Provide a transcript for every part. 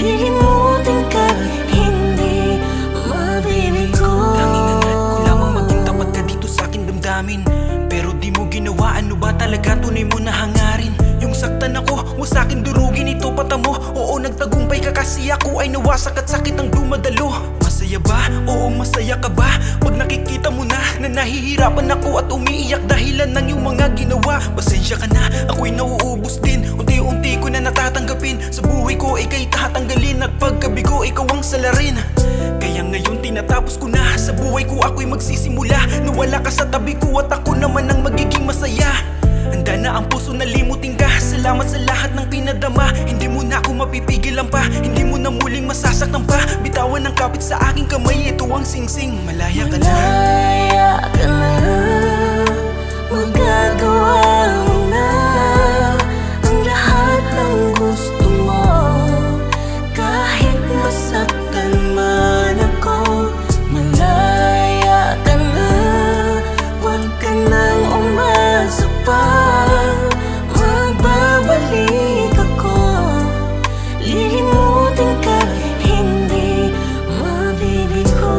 Lilimutin ka, hindi mabibigo. Tanging hangat ko lamang maging tapat ka dito sa akin damdamin. Pero di mo ginawa, ano ba talaga tunay mo na hangarin? Yung saktan ako, huwag sa'kin durugin ito pata mo. Oo, nagtagumpay ka kasi ako ay nawasak at sakit ang dumadalo. Masaya ba? Oo, masaya ka ba? Pag nakikita mo na nahihirapan ako at umiiyak dahilan ng iyong mga ginawa. Pasensya ka na, ako'y nauubos din. Unti-unti ko na natatanggapin. Sa buhay ko ika'y tatanggalin at pagkabigo ikaw ang salarin. Kaya ngayon tinatapos ko na, sa buhay ko ako'y magsisimula. Nawala ka sa tabi ko at ako naman ang magiging masaya. Handa na ang puso na limutin ka. Salamat sa lahat ng pinadama. Hindi mo na ako mapipigilan pa. Hindi mo na muling masasaktan pa. Bitawan ng kapit sa aking kamay. Ito ang singsing. Malaya ka na. Malaya ka na. Magagawa mo na ang lahat ng gusto mo. Kahit masaktan man ako. Malaya ka na. Huwag ka nang umasa pa. Magbabalik ako. Lilimutin ka, hindi mabibigo.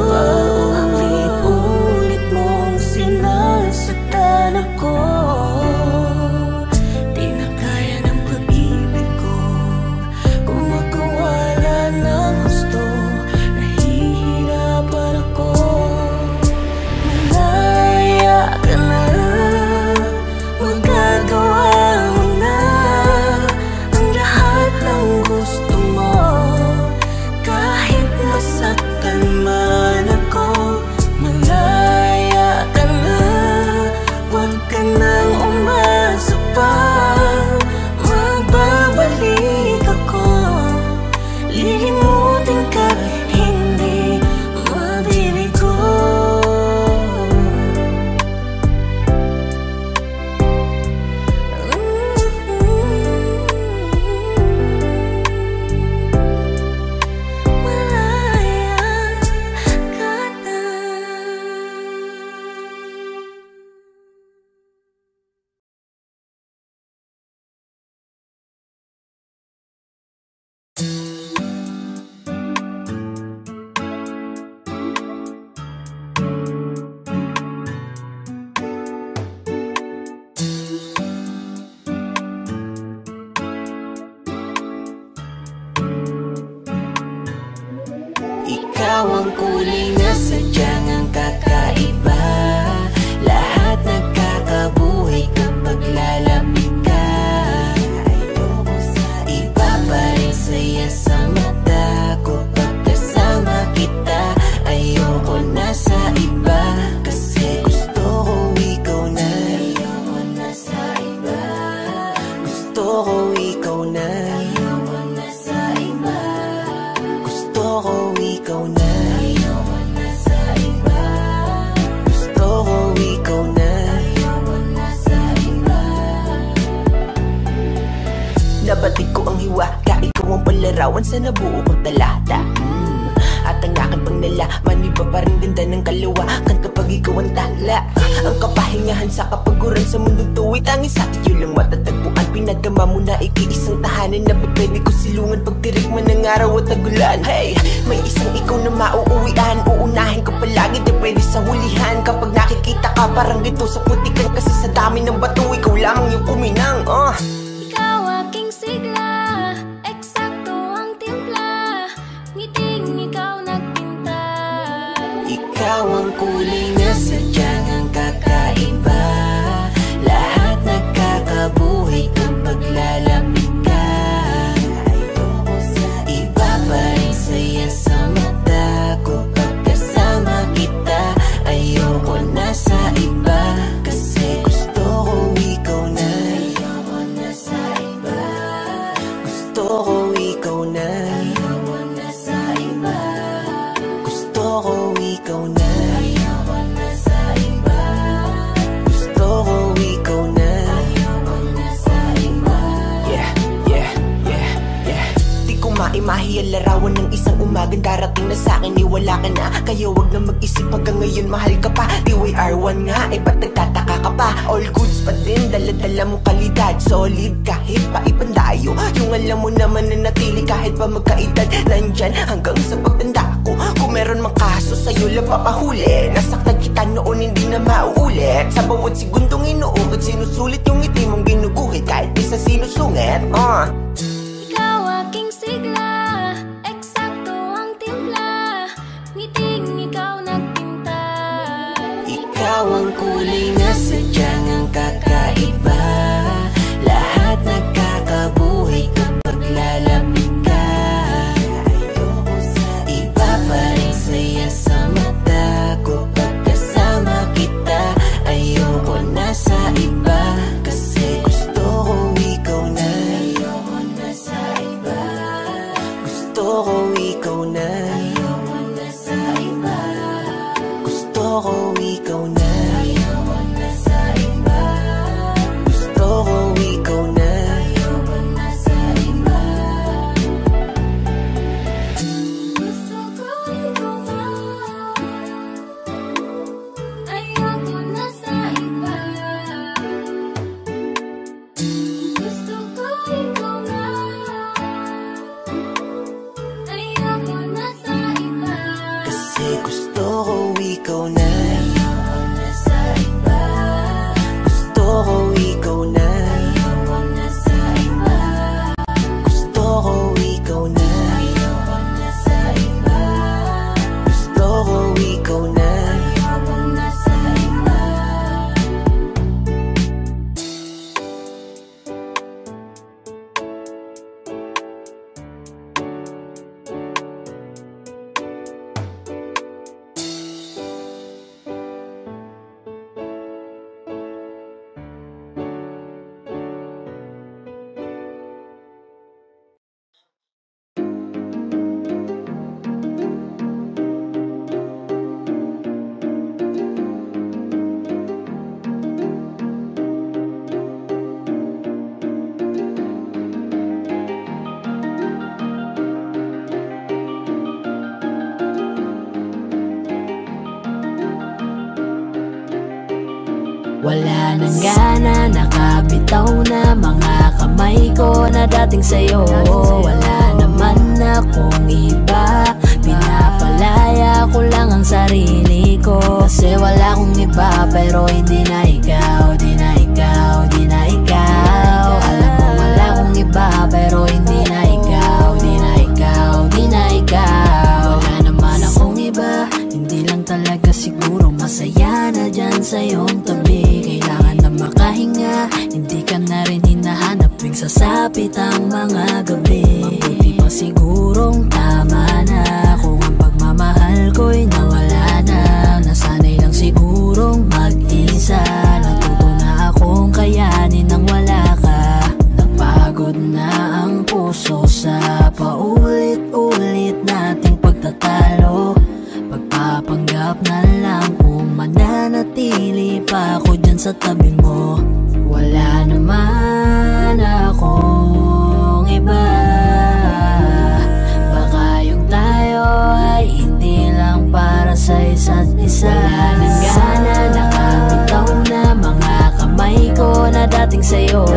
Paulit-ulit mong sinasaktan ako. Di na kaya ng pag-ibig ko. Kung magkawala ng gusto, nahihirapan ako. Malaya ka na. Magagawa mo na ang lahat ng gusto mo. Kahit masaktan man ako. Malaya ka na. Huwag ka nang umasa pa. Magbabalik ako. Lilimutin ka, hindi mabibigo. Ikaw ang kulay na sadyang ang kakaiba. Lahat nagkakabuhay kapag lalapit ka. Iba pa rin saya sa mata ko pag kasama kita. Ayoko na sa iba, kasi gusto ko ikaw na. Ayoko na sa iba, gusto ko ikaw na. Ayoko na sa iba, gusto ko ikaw na. Ayoko na sa iba, gusto ko ikaw na. Ayoko na sa iba. Nabatid ko ang hiwa, ikaw ang palarawan sa nabuo kong talata. At ang aking pangnalaman, iba pa rin ganda ng kalawakan kapag ikaw ang tala. Ang kapahingahan sa kapaguran sa mundong tuwi, tanging sa iyo lang matatagpuan. Pinagama mo na ikiisang tahanan na pwede ko silungan pagtirik man ng araw at tagulan. Hey, may isang ikaw na mauuwian. Uunahin ko palagi, di pwede sa hulihan. Kapag nakikita ka parang dito sa putikan, kasi sa dami ng bato ikaw lamang yung kuminang. Ikaw aking sigla, eksakto ang timpla. Ngiting ikaw nagpinta. Ikaw ang kulay na sadyang ang kakaiba. Lahat nagkakabuhay kapag lalapit ka. Iba pa rin saya sa mata ko pag kasama kita. Ayoko na sa iba, kasi gusto ko ikaw na. Ayoko na sa iba, gusto ko ikaw na. Ayoko na sa iba, gusto ko ikaw na. Ayoko Di ang larawan ng isang umagang darating na sa'kin ay wala ka na. Kaya wag na mag-isip hanggang ngayon mahal ka pa. DYR1 nga, ba't nagtataka ka pa? All goods pa din, dala-dala mo kalidad. Solid kahit pa ipandayo. Yung alam mo naman na natili kahit pa magkaedad. Nandyan hanggang sa pagtanda ko. Kung meron mang kaso sa'yo lang papahuli. Nasaktan kita noon hindi na mauulit. Sa bawat segundong inuugot sinusulit yung ngiti mong ginuguhit kahit di sa sinusungit. Ikaw aking sigla, eksakto ang timpla. Ngiting ikaw nagpinta. Ikaw ang kulay na sadyang ang kakaiba. Lahat nagkakabuhay kapag lalapit ka. Iba pa rin saya sa mata ko pagkasama kita. Ayoko na sa iba kasi gusto ko ikaw na. Ayoko na sa iba. Gusto ko ikaw na. Ayoko na sa iba. Gusto ko ikaw na. Ayoko na sa iba. Gusto ko ikaw na. Ayoko na sa iba. Gusto ko ikaw na. Ayoko na sa iba. Gusto ko ikaw na. Ayoko na sa iba. Kasi gusto ko ikaw na. Ayoko na sa iba. Gusto ko ikaw na. Ayoko na sa iba. Gusto ko ikaw na. Ayoko na sa iba. Gusto ko ikaw na. Ayoko na sa iba. Wala nang gana, nakabitaw na mga kamay ko na dating sa'yo. Wala naman akong iba, pinapalaya ko lang ang sarili ko. Kasi wala akong iba, pero hindi na ikaw, di na ikaw, di na ikaw. Alam mo wala akong iba, pero hindi na ikaw, di na ikaw, di na ikaw. Wala naman akong iba, hindi lang talaga siguro masaya na dyan sa iyong tabi. Kailangan na makahinga, hindi ka na rin hinahanap tuwing sasapit ang mga gabi. Mabuti pa sigurong tama na kung ang pagmamahal ko'y nawala na. Nasanay lang sigurong mag-isa, natuto na akong kayanin nang wala ka. Napagod na ang puso sa paulit-ulit nating pagtatalo. Pagpapanggap na lang kung mananatili pa ako dyan sa tabi mo. Wala naman akong iba, baka yung tayo ay hindi lang para sa isa't isa. Wala nang gana, nakabitaw na mga kamay ko na dating sa'yo.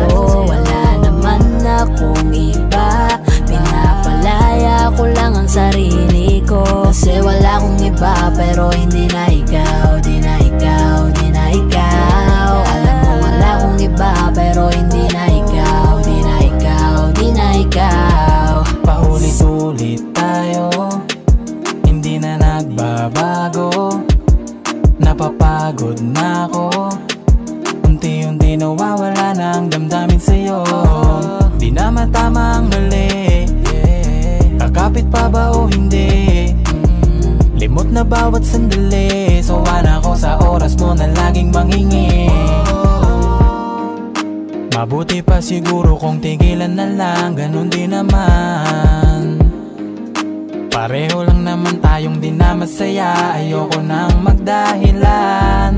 Wala naman akong iba, pinapalaya ko lang ang sarili ko. Kasi wala akong iba, pero hindi na ikaw, di na ikaw, di na ikaw. Alam mo wala akong iba, pero hindi na ikaw, di na ikaw, di na ikaw. Paulit-ulit tayo, hindi na nagbabago. Napapagod na ako, unti-unti nawawala na ang damdamin sa'yo. Di na matama ang mali, kakapit pa ba o hindi? Limot na bawat sandali, sawa na ako sa oras mo na laging mangingi. Mabuti pa siguro kung tigilan na lang, ganun din naman. Pareho lang naman tayong di na masaya, ayoko nang magdahilan.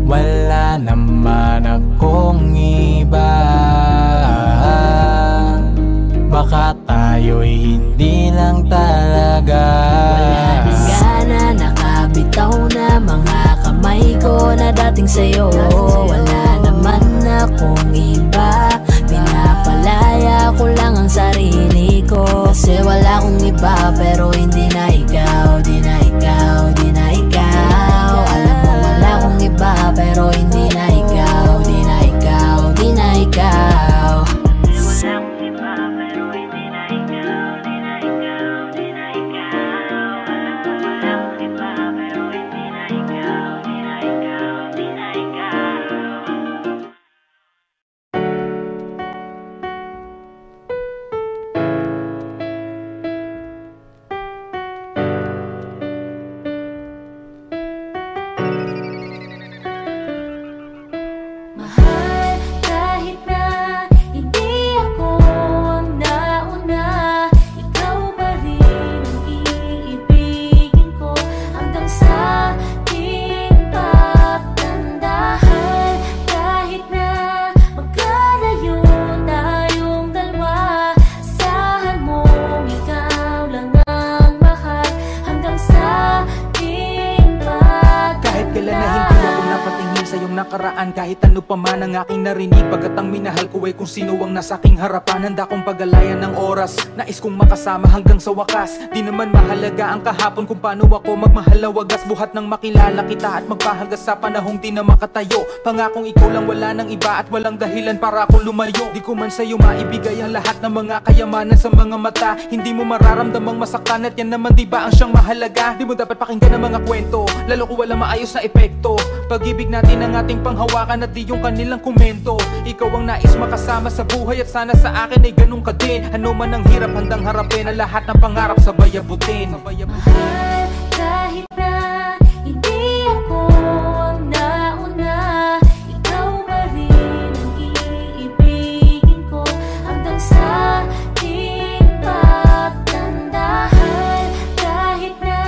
Wala naman akong iba, baka tayo tayo'y hindi lang talaga. Wala nang gana, nakabitaw na mga kamay ko na dating sa'yo. Wala naman akong iba, pinapalaya ko lang ang sarili ko. Kasi wala akong iba pero hindi na ikaw, di na ikaw, di na ikaw. Alam mo wala akong iba pero hindi na ikaw, di na ikaw, di na ikaw. Wala akong iba pero hindi na ikaw, di na ikaw, di na ikaw. Alam mo wala akong iba pero hindi na ikaw, di na ikaw, di na ikaw. Mahal, kahit na hindi ako ang nauna, ikaw pa rin ang iibigin ko hanggang sa ating pagtanda. Kahit na magkalayo tayong dalawa, asahan mong ikaw lang ang mahal hanggang sa ating pagtanda. Kahit kailan na hindi ako napatingin sa iyong nakaraan, kahit ano pa man ang aking narinig, pagkat ang minahal ko ay kung sino ang nasa aking harapan. Handa kong pagalayan ng oras, nais kong makasama hanggang sa wakas. Di naman mahalaga ang kahapon kung paano ako magmahal na wagas. Buhat nang makilala kita at magpahagas sa panahong di na makatayo. Pangakong ikaw lang, wala nang iba at walang dahilan para ako lumayo. Di ko man sa'yo maibigay ang lahat ng mga kayamanan sa mga mata. Hindi mo mararamdamang masaktan at yan naman diba ang siyang mahalaga. Di mo dapat pakinggan ang mga kwento, lalo ko walang maayos na epekto. Pag-ibig natin ang ating panghawakan at di yung kanilang komento. Ikaw ang nais makasama sa buhay at sana sa akin ay ganun ka din. Ano man ang hirap, handang harapin ang lahat ng pangarap, sabay abutin. Mahal, kahit na hindi ako ang nauna, ikaw pa rin ang iibigin ko hanggang sa ating pagtanda. Kahit na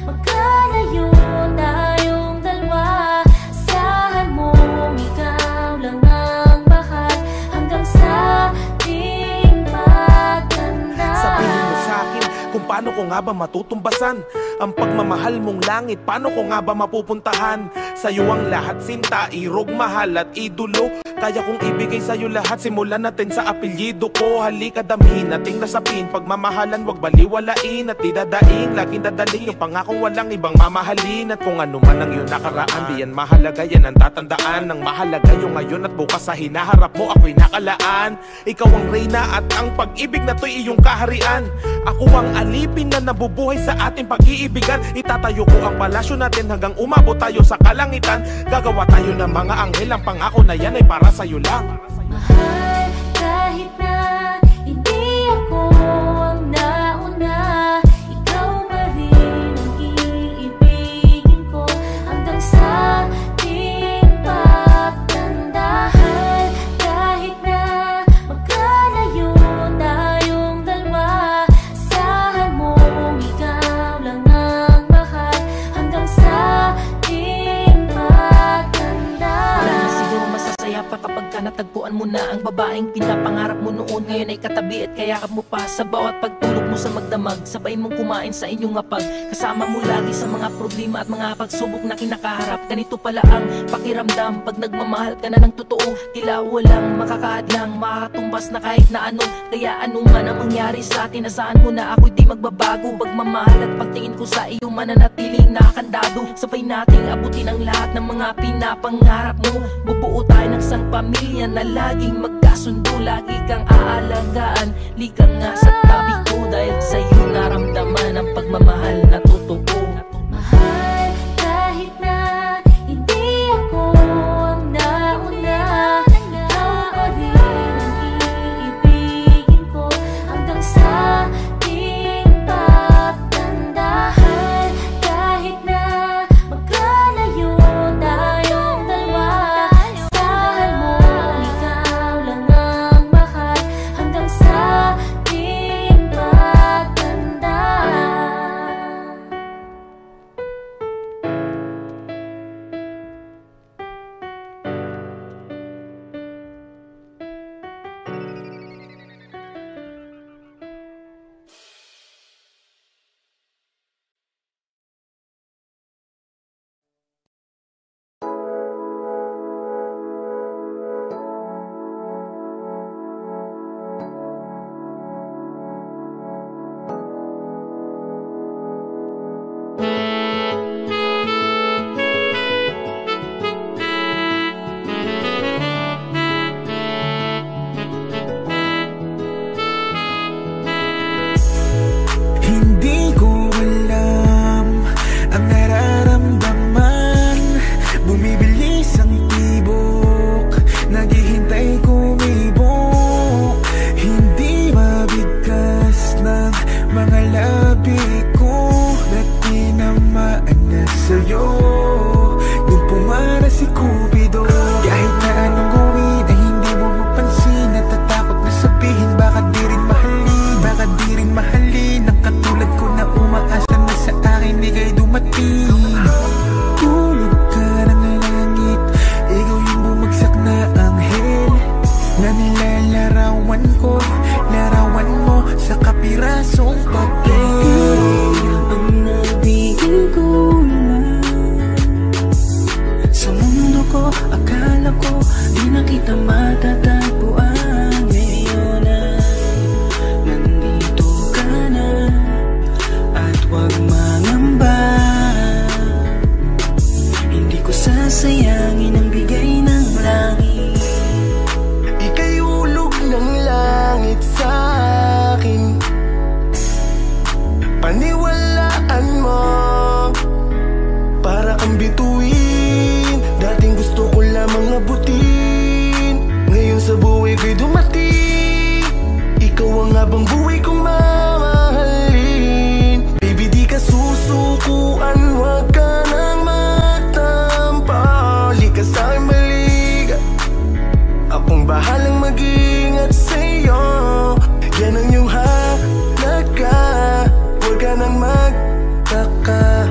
magkalayo tayong dalawa, asahan mong ikaw lang ang mahal hanggang sa ating pagtanda. Sabihin mo sa'kin kung paano ko nga ba matutumbasan ang pagmamahal mong langit, paano ko nga ba mapupuntahan? Sa'yo ang lahat, sinta, irog, mahal at idolo. Kaya kong ibigay sa'yo lahat, simulan natin sa apelyido ko. Halika damhin, ating nasapin, pagmamahalan wag baliwalain at idadaing, laging dadaling yung pangakong walang ibang mamahalin. At kung ano man ang iyong nakaraan, di yan mahalaga, yan ang tatandaan. Ang mahalaga yung ngayon at bukas sa hinaharap mo ako'y nakalaan. Ikaw ang reyna at ang pag-ibig na to'y iyong kaharian. Ako ang alipin na nabubuhay sa ating pag-iibigan. Itatayo ko ang palasyo natin hanggang umabot tayo sa kalangitan. Gagawa tayo ng mga anghel, ang pangako na yan ay para sa'yo lang. Mahal, kahit na hindi ako ang nauna, ikaw pa rin ang iibigin ko hanggang sa ating pagtanda. Kahit na magkalayo tayong dalawa, asahan mong ikaw lang ang mahal hanggang sa ating pagtanda. Wala na siguro masasaya pa kapag ka natagpuan mo na ang babaeng pinapangarap mo noon. Ngayon ay katabi at kayakap mo pa sa bawat pagtulog mo sa magdamag. Sabay mong kumain sa inyong ngapag, kasama mo lagi sa mga problema at mga pagsubok na kinakaharap. Ganito pala ang pakiramdam pag nagmamahal ka na ng totoo. Tila walang makakahadlang, makakatumbas na kahit na ano. Kaya ano man ang mangyari sa atin, asahan mo na ako'y di magbabago. Pagmamahal at pagtingin ko sa iyo, mananatiling nakakandado. Sabay nating abutin ang lahat ng mga pinapangarap mo. Bubuo tayo ng isang pamilya na laging magkasundo. Lagi kang aalagaan, lika nga sa tabi ko. Dahil sa'yo naramdaman ang pagmamahal na totoo. Mahal, kahit na hindi ako ang nauna, ikaw pa rin ang iibigin ko hanggang sa ating pagtanda. Kahit na magkalayo tayong dalawa, asahan mong ikaw lang ang mahal hanggang sa ating pagtanda. sa'yo nung pumara si Cupido. Kahit na anong gawin ay hindi mo mapansin. Natatakot na sabihin baka di rin mahalin, baka di rin mahalin ang katulad ko na umaasa na sa akin di kayo dumating. Tulog ka ng langit, ikaw yung bumagsak na anghel na nilalarawan ko, larawan mo sa kapirasong papel. Ang nabigin ko lang sa mundo ko, akala ko di na kita matatagpuan. Ngayon na nandito ka na, at huwag mangamba. Hindi ko sasayangin ang bigay ng langit. Ika'y ulog ng langit sa akin, paniwalaan mo. Para kang bituin, dating gusto ko lamang abutin. Ngayon sa buhay ko'y dumating, ikaw ang habang buhay kong mamahalin. Baby, di ka susukuan, huwag ka nang magtampo. Lika sa'kin maliga, akong bahalang mag-ingat sa'yo. Yan ang iyong halaga, huwag ka nang magtaka.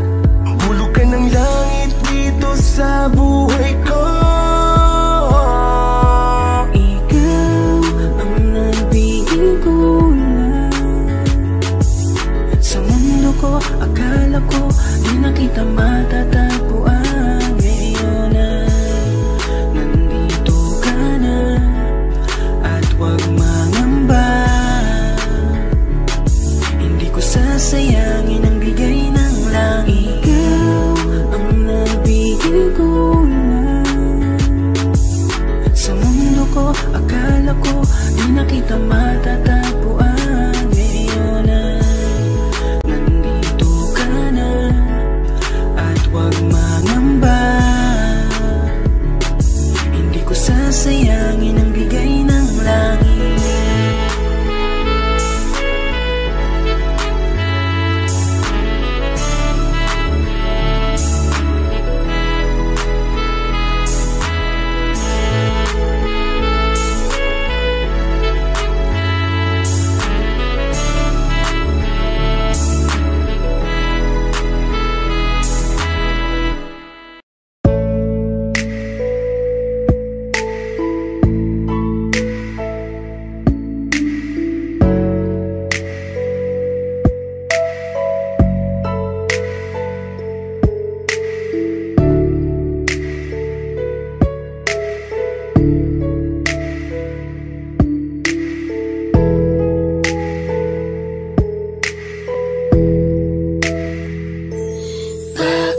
Hulog ka ng langit dito sa buhay ko. Ikaw ang nabigin ko lang sa mundo ko, akala ko di na kita matatagpuan. Ngayon na nandito ka na, at huwag mangamba. Hindi ko sasayangin ang bigay ng langit. Ikaw ang nabigin ko lang sa mundo ko, akala ko di na kita matatagpuan. Ngayon na nandito ka na, at huwag mangamba. Hindi ko sasayangin ang bigay ng langit.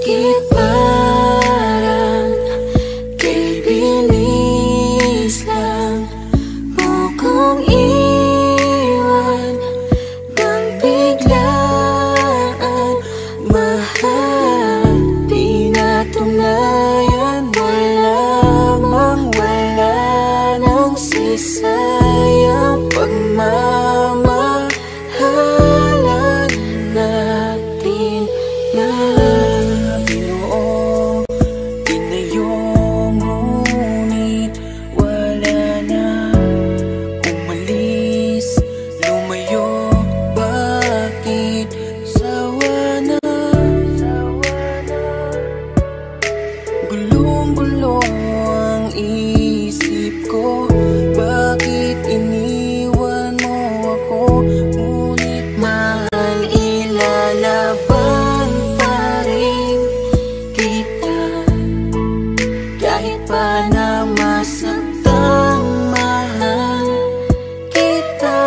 Bakit parang kay bilis lang mo kong iwan nang biglaan? Mahal, di natunayan mo lamang, wala nang sisayang pagmamahalan natin na binuo, tinayo, ngunit wala na. Umalis, lumayo, bakit sawa na? Gulong-gulo ang isip ko, bakit iniwan mo ako? Ngunit mahal, ilalaban pa rin kita, kahit pa na masaktan. Mahal kita,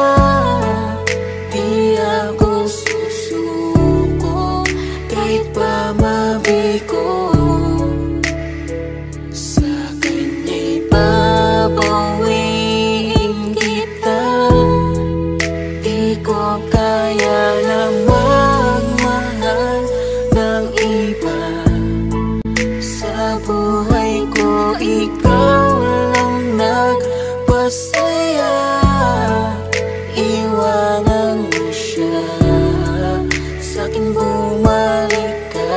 di ako susuko, kahit pa mabigo. Sa kanya'y babawiin kita, di ko kaya na magmahal ng iba. Sa buhay ko, ikaw lang nagpasaya. Iwanan mo siya, sa'kin bumalik ka.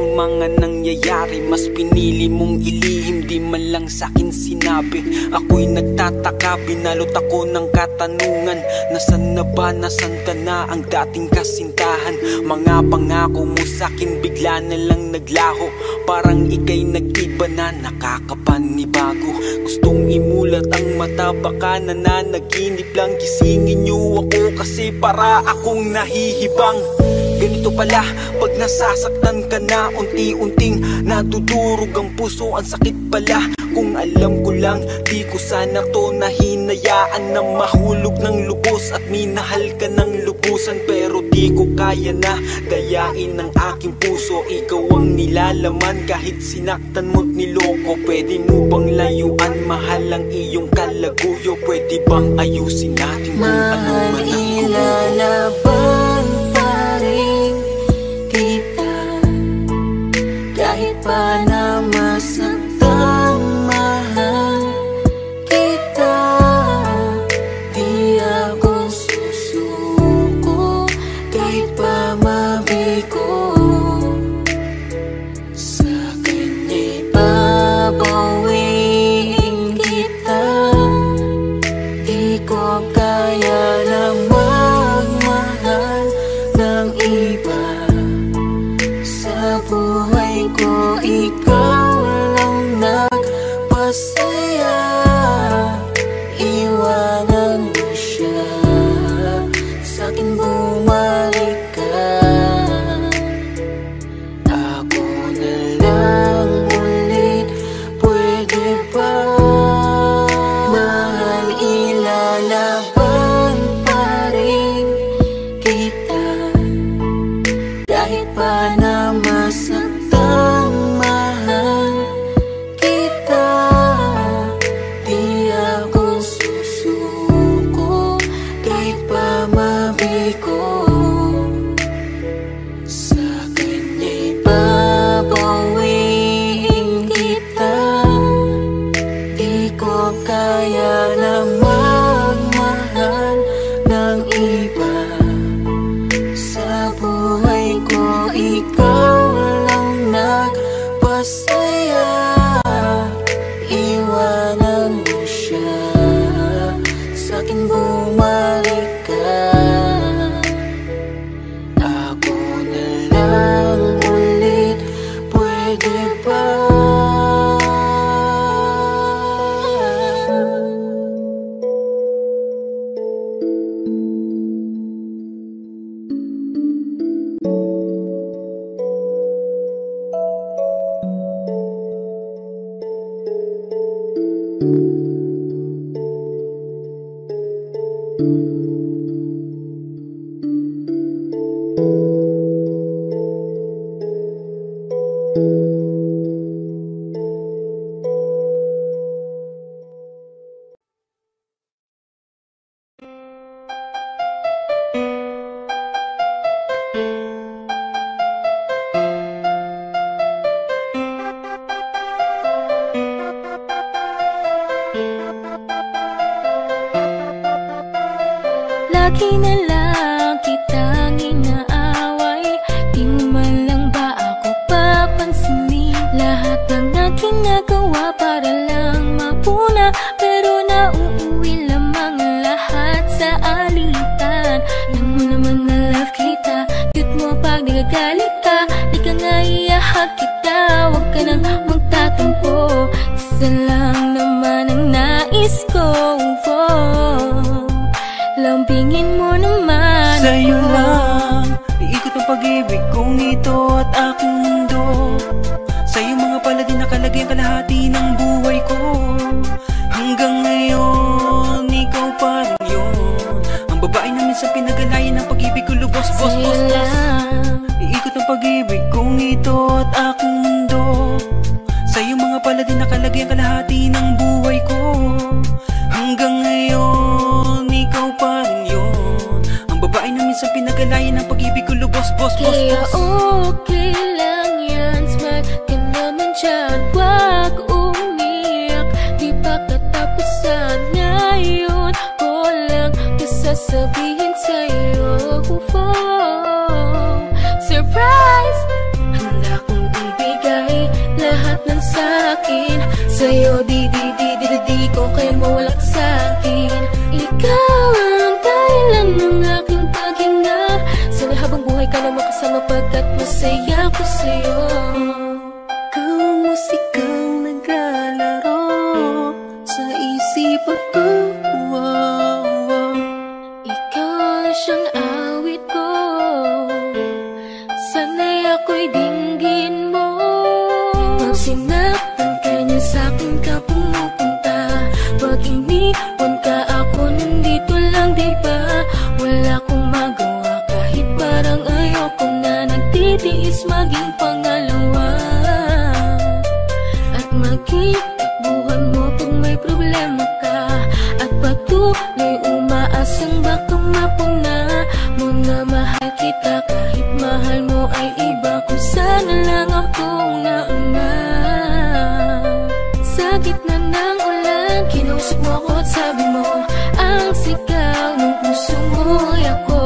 ang mga nangyayari. Mas pinili mong ilihim, di man lang sa'kin sinabi. Ako'y nagtataka, binalot ako ng katanungan. Nasaan na ba, nasaan ka na ang dating kasintahan? Mga pangako mo sa'kin bigla na lang naglaho. Parang ika'y nag-iba na, nakakapanibago. Gustong imulat ang mata, baka nananaginip lang. Gisingin niyo ako kasi para akong nahihibang. Ganito pala pag nasasaktan ka na, unti-unting nadudurog ang puso. Ang sakit pala, kung alam ko lang, di ko sana to nahinayaan na mahulog ng lubos at minahal ka ng lubusan. Pero di ko kaya na dayain ng aking puso. Ikaw ang nilalaman kahit sinaktan mo't niloko. Pwede mo bang layuan, mahal ang iyong kalaguyo? Pwede bang ayusin natin kung ano man ang ilalaban pa rin kita kahit pa na masaktan. Mahal kita, di ako susuko kahit pa mabigo. Sa kanya'y babawiin kita. Di ko kaya lang magmahal ng iba. Sa buhay ko, ikaw lang nagpasaya. Iwanan mo siya, sa'kin bumalik ka. Ako na lang ulit, pwede ba? Mahal, ilalaban pa rin kita kahit pa na masaktan. Mahal kita, di ako susuko kahit pa mabigo. Sa kanya'y babawiin kita. Di ko kaya na magmahal ng iba. Sa buhay ko, ikaw lang nagpasaya. Iwanan mo siya, sa'kin bumalik ka. Ako na lang ulit, pwede ba? Lagi na lang kitang inaaway, di mo man lang ba ako papansinin? Lahat ng aking nagawa para lang mapuna, pero nauuwi lamang lahat sa alitan. Alam mo naman na love kita, cute mo pag nagagalit ka. Di ka nga iahag kita, huwag ka nang magtatampo. Isa lang naman ang nais ko, lambingin mo naman sa'yo lang iikot ang pag-ibig kong ito at aking mundo. Sa'yo mga paladin nakalagay ang kalahati ng buhay ko. Hanggang ngayon, ikaw pa rin yun, ang babae na minsan pinagalayan ng pag-ibig ko lubos. Sa'yo lang iikot ang pag-ibig kong ito at aking mundo. Sa'yo mga paladin nakalagay ang kalahati ng buhay ko. Hanggang ngayon, ikaw pa rin yun, ang babae na minsan pinagalayan ng pag-ibig ko lubos. Kaya okay lang yan, smile ka naman dyan, wag umiyak. Di pa katapusan ngayon, ko lang sasabihin sa'yo. Surprise! Handa kong Sa'yo di ko kaya mawala ka sa'kin. Ikaw ang dahilan ng aking paghinga. Sana habang buhay ka na makasama pagkat masaya ko sa'yo. Ikaw ang musikang naglalaro sa isipan ko. Ikaw siyang awit ko. Sana'y ako'y dinggin mo. Pag sinaktan ka niya sa'kin ka pumupunta. Pag iniwan ka ako nandito lang diba. Wala akong magawa kahit parang ayoko na. Nagtitiis maging pangalawa. At maging takbuhan mo pag may problema ka. At patuloy umaasang baka mapuna mo na mahal kita. Kahit mahal mo ay iba, kung sana lang akong nauna. Sa gitna ng ulan, kinausap mo ako at sabi mo ang sigaw ng puso mo'y ako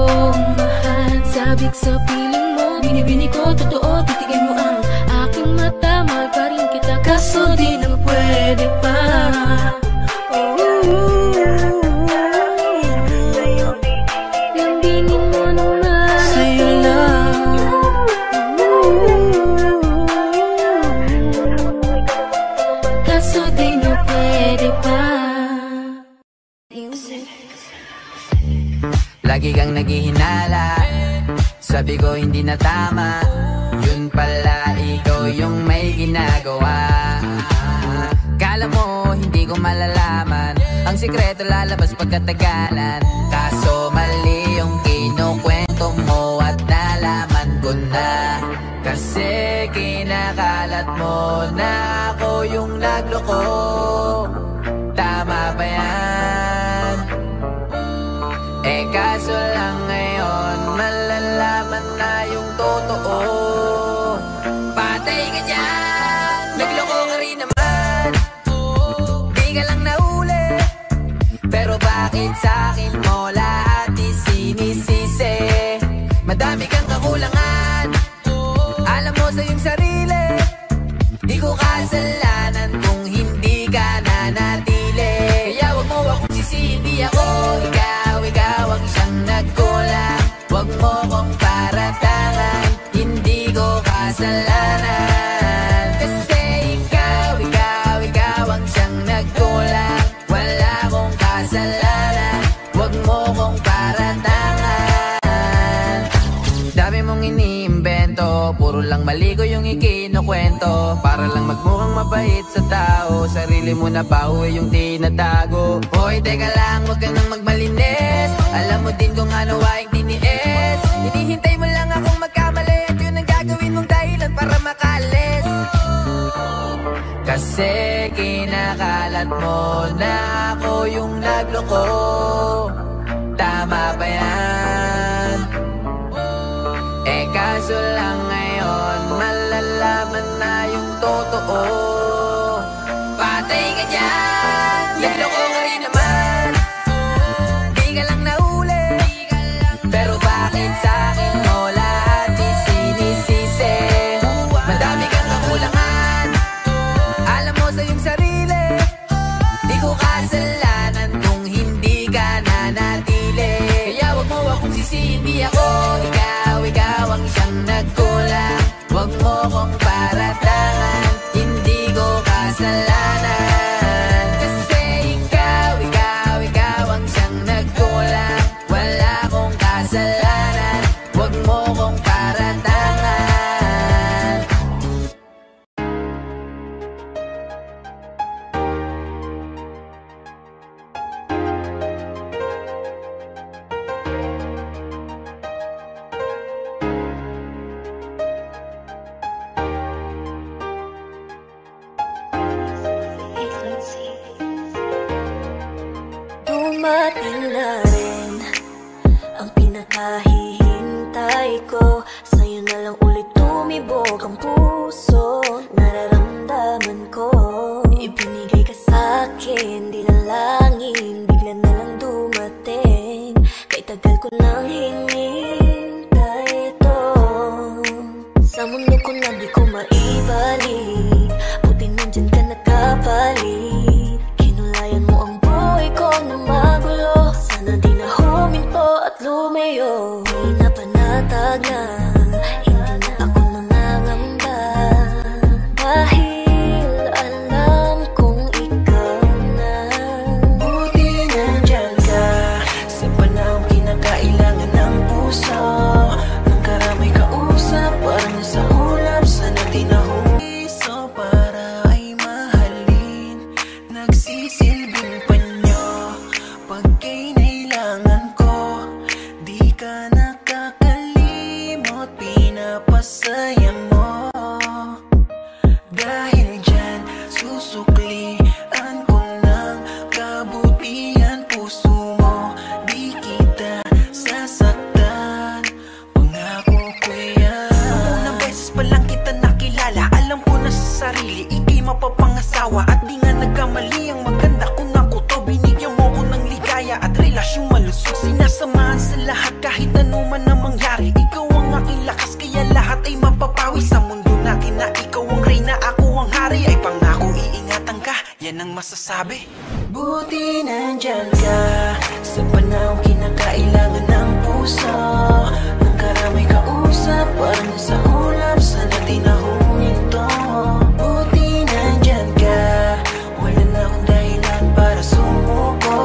mahal. Sabik sa piling mo, binibini ko, totoo, titigin mo ang aking mata. Mahal pa rin kita, kaso di na pwede pa. Lambingin mo naman sa'yo lang. Kaso di na pwede pa. Lagi kang naghihinala, sabi ko hindi na tama. Yun pala ikaw yung may ginagawa. Kala mo hindi ko malalaman, ang sikreto lalabas pagkatagalan. Kaso mali yung kinukwento mo at nalaman ko na. Kasi kinakalat mo na ako yung nagloko. Tama ba yan? Eh kaso lang ngayon malalaman na yung totoo. Patay ka dyan, nagloko ka rin naman. Di ka lang nahuli, pero bakit sa'kin mo lahat isinisisi? Madami kang kakulangan, alam mo sa iyong sarili. Di ko kasalanan kung hindi ka nanatili. Kaya wag mo akong sisihin, di ako ikaw ang siyang nagkulang. Wag mo kong paratangan, hindi ko kasalanan. Kasi ikaw ang siyang nagkulang. Wala akong kasalanan, wag mo kong paratangan. Dami mong iniimbento, puro lang mali ko yung ikinukwento. Para lang magmukhang mabait sa tao, sarili mo na pauwi yung tinatago. Hoy teka lang, wag ka nang magmalinis. Alam mo din kung ano aking tiniis. Hinihintay mo lang akong magkamali at yun ang gagawin mong dahilan para makalis. Kasi kinakalat mo na ako yung nagloko. Tama ba yan? Eh kaso lang ngayon malalaman na yung totoo. Patay ka dyan, nagloko ka rin naman. Di ka lang nahuli, pero bakit sa'kin mo lahat isinisisi? Madami kang kakulangan, alam mo sa iyong sarili. Di ko kasalanan kung hindi ka nanatili. Kaya wag mo akong sisihin, di ako ikaw ang siyang nagkulang. Wag mo kong paratangan, hindi ko kasalanan. Kasi ikaw ang siyang nagkulang. Wala akong kasalanan, wag mo kong paratangan. Dumating na rin ang pinakahihintay ko. Sa'yo na lang ulit tumibok ang puso. Nararamdaman ko, ibinigay ka sa'kin, di lalangin, bigla na lang dumating. Kay tagal ko nang hinintay ito. Sa mundo ko na di ko maibalik, buti nandyan ka nakabalik. Dahil dyan, susuklian ko ng kabutihan. Puso mo, di kita sasaktan. Pangako ko yan. Nung unang beses pa lang kita nakilala, alam ko na sa sarili, ika'y mapapangasawa. At di nga nagkamali ang maganda kung ako to. Binigyan mo ko ng ligaya at relasyong malusog. Sinasamahan sa lahat kahit ano man ang mangyari. Ikaw ang aking lakas kaya lahat ay mapapawi. Sa mundo natin na ikaw ang reyna, ako ang hari. Ay pangako iingatan ka, yan ang masasabi. Buti nandyan ka sa panahong kinakailangan ng puso. Nang karamay kausap, parang nasa ulap, sana di na huminto. Buti nandyan ka, wala na akong dahilan para sumuko.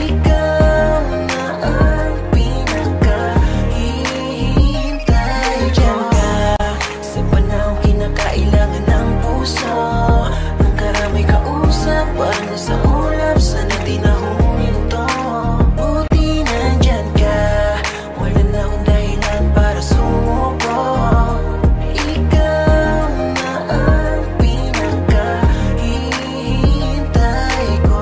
Ikaw na ang pinakahihintay. Dyan ka sa panahong kinakailangan ng puso. Nang karamay kausap, parang nasa ulap, sana di na huminto. Buti nandyan ka, wala na akong dahilan para sumuko. Ikaw na ang pinakahihintay ko.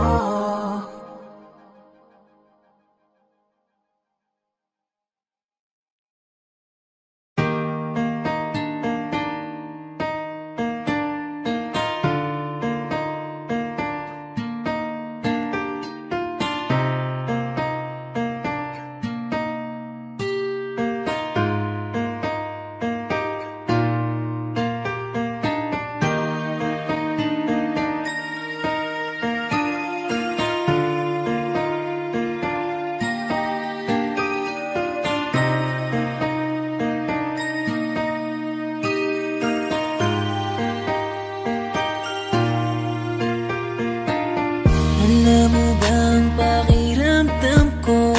Alam mo bang pakiramdam ko,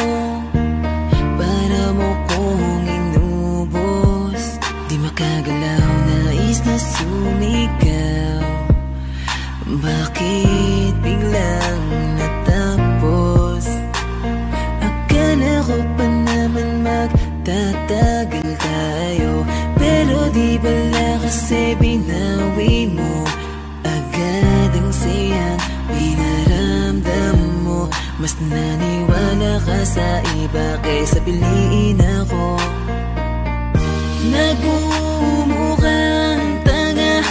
para mo kong inubos. Di makagalaw, nais na sumigaw. Bakit biglang natapos? Akala ko pa naman magtatagal tayo, pero di bala kasi binawi mo agad ang sayang pinaramdam mo. Mas naniwala ka sa iba kaysa piliin ako. Nagmumukhang tanga,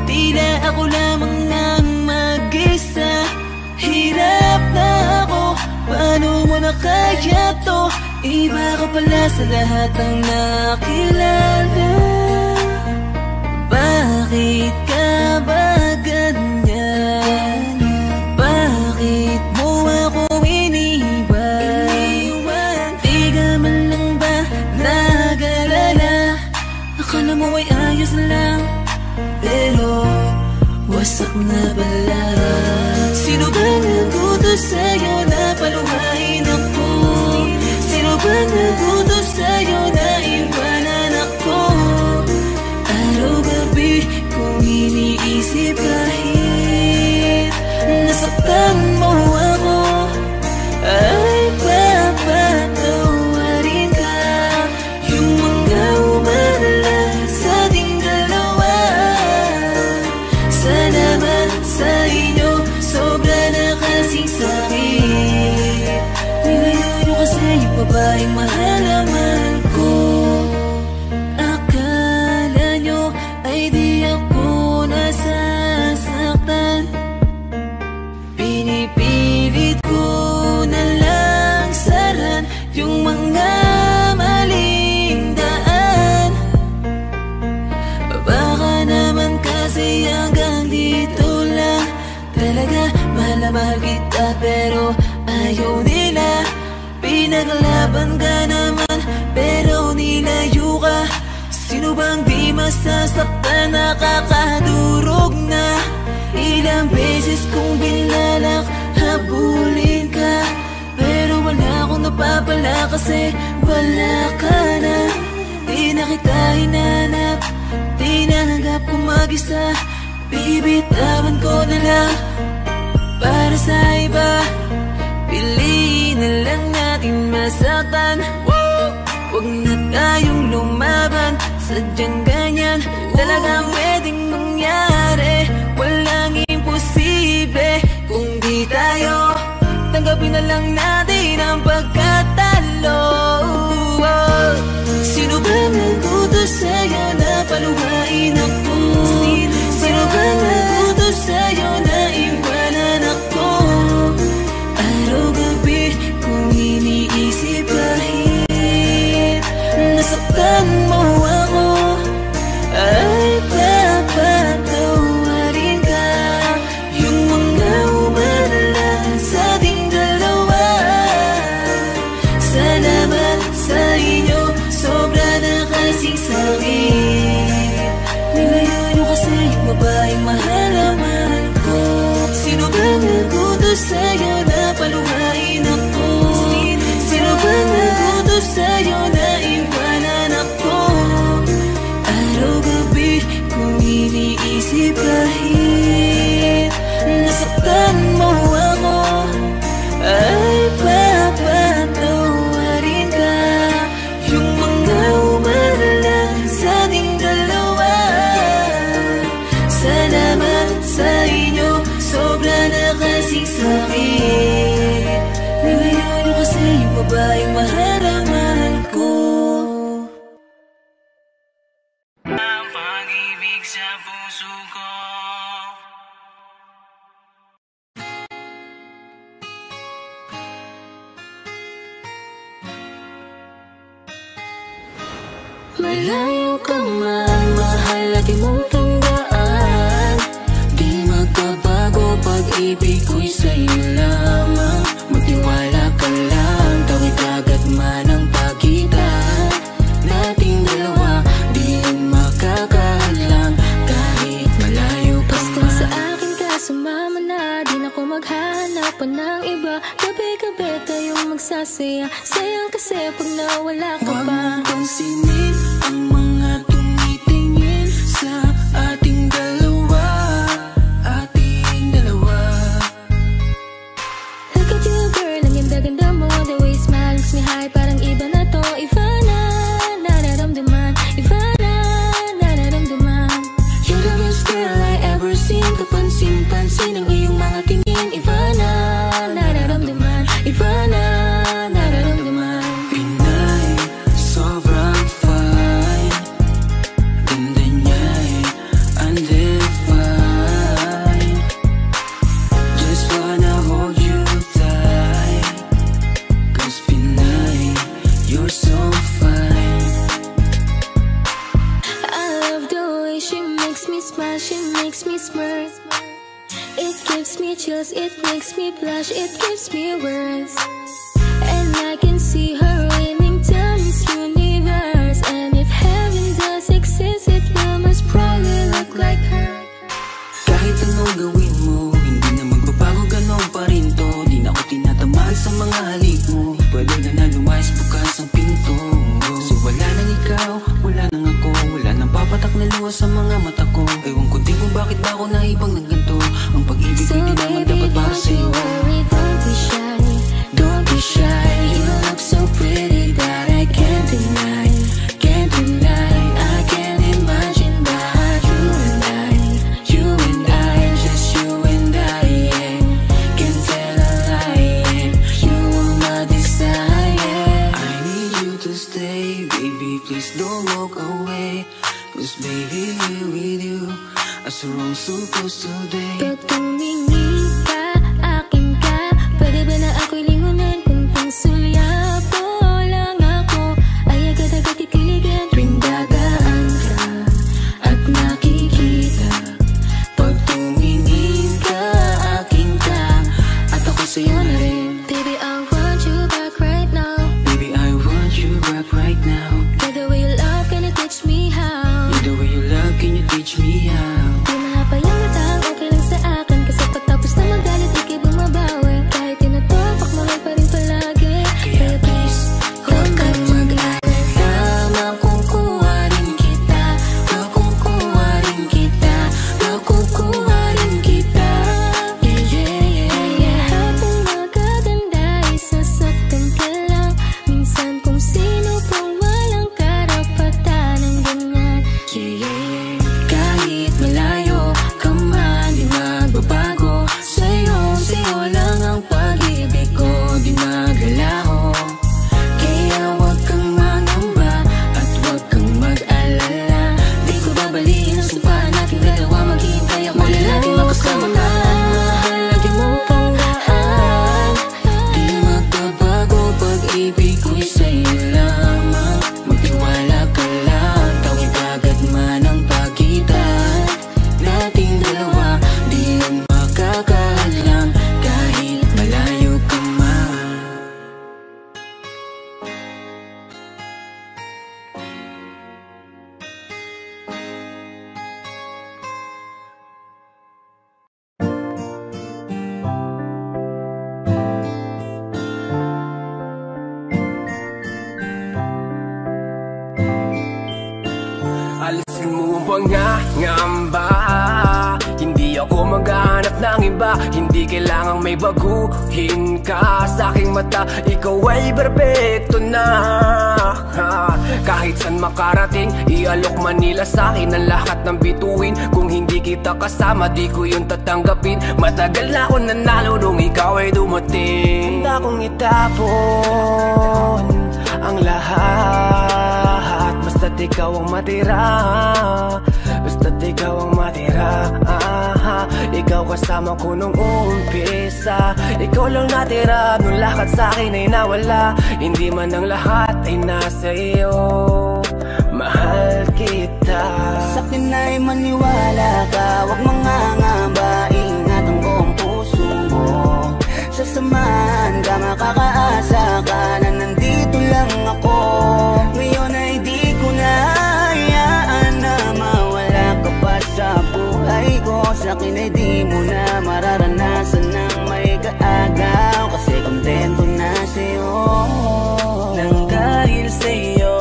tila ako lamang nang mag-isa. Hirap na ako, paano mo na kaya to? Iba ka pala sa lahat ang nakilala. Bakit ka ba ganyan? Bakit mo ako iniwan? Di ka man lang ba nag-alala? Akala mo ay ayos lang, pero wasak na pala. Sino ba nagutos sa'yo na paluhain ako? Sino ba nagutos sa'yo na iwanan ako? Araw-gabi kung iniisip kahit nasaktan mo ako, ay papatawarin ka. Yung mga umalala sa ating dalawa, salamat sa inyo, sobra na kasing sakit. Nilayo nyo kasi yung babaeng mahal na mahal ko. Akala nyo ay di ako nasasaktan. Pinipilit ko na lang saran yung mga maling daan. Baka naman kasi hanggang dito lang. Talaga mahal na mahal kita pero ayaw nila. Pinaglaban ka naman pero nilayo ka. Sino bang di masasaktan, nakakadurog na? Ilang beses kong binalak, habulin ka, pero wala akong napapala kasi wala ka na. Di na kita hinanap, di nanggap kong mag-isa. Bibitawan ko na lang para sa iba. Piliin na lang natin masaktan. Huwag na tayong lumaban, sadyang ganyan. talagang pwedeng mangyari. Walang imposible kung di tayo tanggapin na lang natin ang pagkatalo. Sino ba nagutos sa'yo na paluhain ako? Sino ba nagutos sa'yo na iwanan ako? Araw-gabi kung iniisip kahit nasaktan mo ako, ay papatawarin ka. Yung mga umalang sa ating dalawa, salamat sa inyo, sobra na kasing sakit. Nilayo nyo kasi yung babaeng mahal na mahal ko. Sino ba nagutos sa'yo na paluhain ako? Sino ba nagutos sa'yo na iwanan ako? Araw-gabi kung iniisip kahit nasaktan mo ako, ay papatawarin ka. Yung mga umalang sa ating dalawa, salamat sa inyo, sobra na kasing sakit. Nilayo nyo kasi yung babaeng mahal na mahal ko. Ang pag-ibig sa puso ko, malayo ka man, mahal at di mong tandaan. Di magbabago pag-ibig ko'y sa'yo lamang. Magtiwala ka lang, tawid agad man ang pagitan nating dalawa. Di makakahadlang kahit malayo ka man. Basta sa akin ka sumama na, di na ko maghanap pa ng iba. Gabi-gabi tayong magsasaya, sayang kasi pag nawala ka pa. Huwag pansinin ang mga tumitingin sa ating dalawa, ating dalawa. Look at you girl, ang ganda-ganda mo. The way you smile makes me high, parang iba na to. Iba na, nararamdaman. Iba na, nararamdaman. You're the best girl I ever seen. Kapansin-pansin ang iyong mga tingin. Iba na, nararamdaman. Iba na, nararamdaman. Pinay, sobrang fine. Ganda niya'y undefined. Just wanna hold you tight, 'cause Pinay, you're so fine. I love the way she makes me smile, she makes me smirk. It gives me chills, it makes me blush, it gives me words. And I can see her raining down this universe. And if heaven does exist, it will most probably look like her. Kahit anong gawin mo, hindi na magbabago, ganon pa rin to. Di na ako tinatamaan sa mga halik mo. Pwede ka na lumayas, bukas ang pinto. Kasi wala nang ikaw, wala nang ako, wala nang papatak na luha sa mga mata ko. Ewan ko din kung bakit ba ako naibang ng ganito. Ang pag-ibig So ko di naman dapat para don't you sa'yo. worry, don't be shy. Don't be shy, you look so pretty that I can't deny, can't deny. I can't imagine that you and I, just you and I, yeah. Can't tell a lie, yeah. You are my desire. I need you to stay, baby, please don't walk away. 'Cause baby, here with you, as we're all supposed to day. Pag tumingin ka, akin ka, pwede ba na ako'y lingunan? Kung pangsulyap mo lang ako, ay agad-agad kikiligan. Tuwing dadaan ka at nakikita, pag tumingin ka, akin ka, at ako sa'yo na rin. Baby, I want you back right now. Baby, I want you back right now. By the way you love, can you teach me how? The way you love, can you teach me how? Di mahaba yung matang, okay lang sa akin. Nating dalawa maghihintay ako na natin makasama ka. Mahal, lagi mong tandaan, di magbabago pag-ibig ko'y sa'yo lamang. Magtiwala ka lang, tawid agad man ang pagitan. Nating dalawa, di yan makakahadlang kahit malayo ka man. Alisin mo ang pangangamba, hindi ako maghahanap ng iba. Hindi kailangang may baguhin ka. Sa aking mata, ikaw ay perfecto na. Kahit saan makarating, ialok man nila sa'kin ang lahat ng bituin. Kung hindi kita kasama, di ko yun tatanggapin. Matagal na ako nanalo nung ikaw ay dumating. Handa kong itapon ang lahat, basta't ikaw ang matira, basta't ikaw ang matira. Ikaw kasama ko nung umpisa, ikaw lang natira nung lahat sa'kin ay nawala. Hindi man ang lahat ay nasa iyo, mahal kita. Sa'kin ay maniwala ka, huwag mangangamba. Ingatan ko ang puso mo, sasamahan ka, makakaasa ka na nandito lang ako. Ngayon ay di ko na hayaan na mawala ka pa sa buhay ko. Sa'kin ay di mo na mararanasan ng may kaagaw, kasi kontento na sa'yo. Nang dahil sa'yo,